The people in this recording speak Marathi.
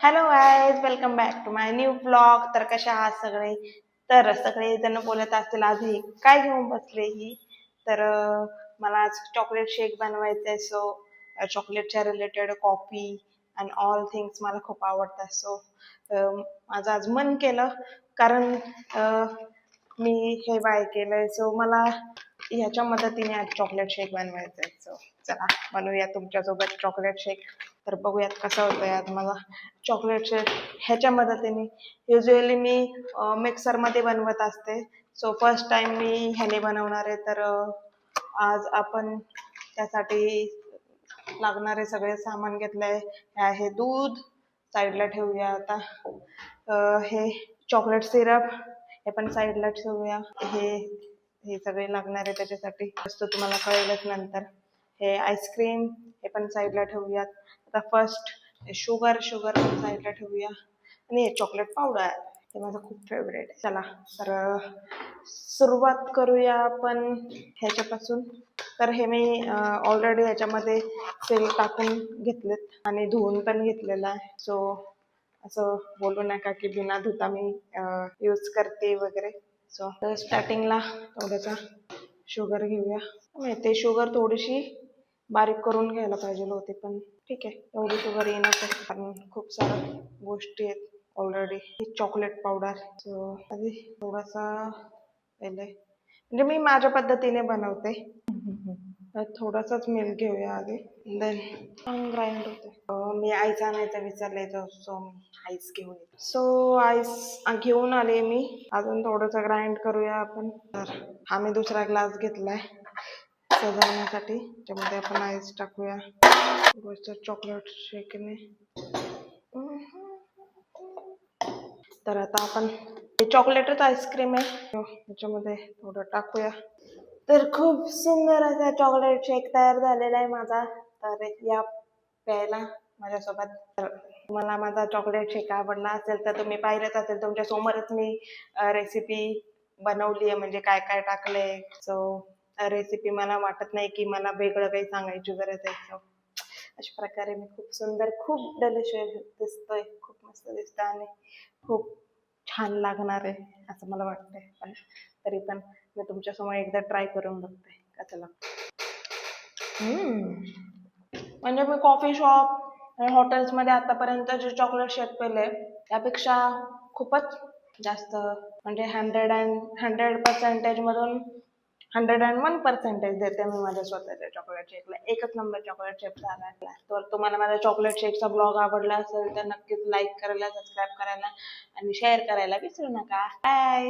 Hello guys, welcome back to my new blog. तर कशा आहात सगळे? तर सगळे जण बोलत असतील आज ही काय घेऊन बसले ही. तर मला आज चॉकलेट शेक बनवायचंय. सो चॉकलेटच्या related coffee and all things मला खूप आवडतात. सो माझं आज मन केलं कारण मी हे बाय केलंय. सो मला ह्याच्या मदतीने आज चॉकलेट शेक बनवायचा आहे. सो चला बनवूया तुमच्यासोबत चॉकलेट शेक. तर बघूयात कसं होतंय आज मला चॉकलेट शेक ह्याच्या मदतीने. युजली मी मिक्सरमध्ये बनवत असते. सो फर्स्ट टाइम मी ह्याने बनवणार आहे. तर आज आपण त्यासाठी लागणारे सगळे सामान घेतलंय. हे आहे दूध, साईडला ठेवूया आता. हे चॉकलेट सिरप हे पण साईडला ठेवूया. हे हे सगळे लागणार आहे त्याच्यासाठी वस्तू तुम्हाला कळेलच नंतर. हे आईस्क्रीम हे पण साईडला ठेवूयात. आता फर्स्ट शुगर पण साईडला ठेवूया. आणि हे चॉकलेट पावडर हे माझं खूप फेवरेट आहे. चला तर सुरुवात करूया आपण ह्याच्यापासून. तर हे मी ऑलरेडी ह्याच्यामध्ये तेल टाकून घेतलेत आणि धुवून पण घेतलेलं आहे. सो असं बोलू नका की बिना धुता मी यूज करते वगैरे. सो तर स्टार्टिंगला थोडंसं शुगर घेऊया. ते शुगर थोडीशी बारीक करून घ्यायला पाहिजे होती, पण ठीक आहे, एवढी शुगर येणार कारण खूप साऱ्या गोष्टी आहेत ऑलरेडी. चॉकलेट पावडर सो आधी थोडासा पहिले म्हणजे मी माझ्या पद्धतीने बनवते. तर थोडासाच मिल्क घेऊया आधी, देन ग्राइंड होते. मी आईस आणायचं विचारलंय, सो मी आईस घेऊन येते. सो आईस घेऊन आले मी. अजून थोडंसं ग्राइंड करूया आपण. तर हा मी दुसरा ग्लास घेतलाय सजवण्यासाठी. त्यामध्ये आपण आईस टाकूया. गोष्ट चॉकलेट शेकने. तर आता आपण चॉकलेटच आईस्क्रीम आहे त्याच्यामध्ये थोडं टाकूया. तर खूप सुंदर असा चॉकलेट शेक तयार झालेला आहे माझा. तर या प्यायला माझ्यासोबत. तर तुम्हाला माझा चॉकलेट शेक आवडला असेल तर तुम्ही पाहिलंच असेल, तुमच्या समोरच मी रेसिपी बनवली आहे, म्हणजे काय काय टाकलंय. सो रेसिपी मला वाटत नाही की मला वेगळं काही सांगायची गरज आहे. सो अशा प्रकारे मी खूप सुंदर, खूप डिलिशियस दिसतोय, खूप मस्त दिसतं आणि खूप छान लागणार आहे असं मला वाटतंय. पण तरी पण मी तुमच्या समोर एकदा ट्राय करून बघते कसं लागतं. म्हणजे मी कॉफी शॉप आणि हॉटेल्समध्ये आतापर्यंत जे चॉकलेट शेक पेले त्यापेक्षा खूपच जास्त, म्हणजे 100% मधून 101% देते मी माझ्या स्वतःच्या चॉकलेट शेकला. एकच नंबर चॉकलेट शेक झाला. तर तुम्हाला माझा चॉकलेट शेकचा ब्लॉग आवडला असेल तर नक्कीच लाईक करायला, सबस्क्राईब करायला आणि शेअर करायला विसरू नका. बाय.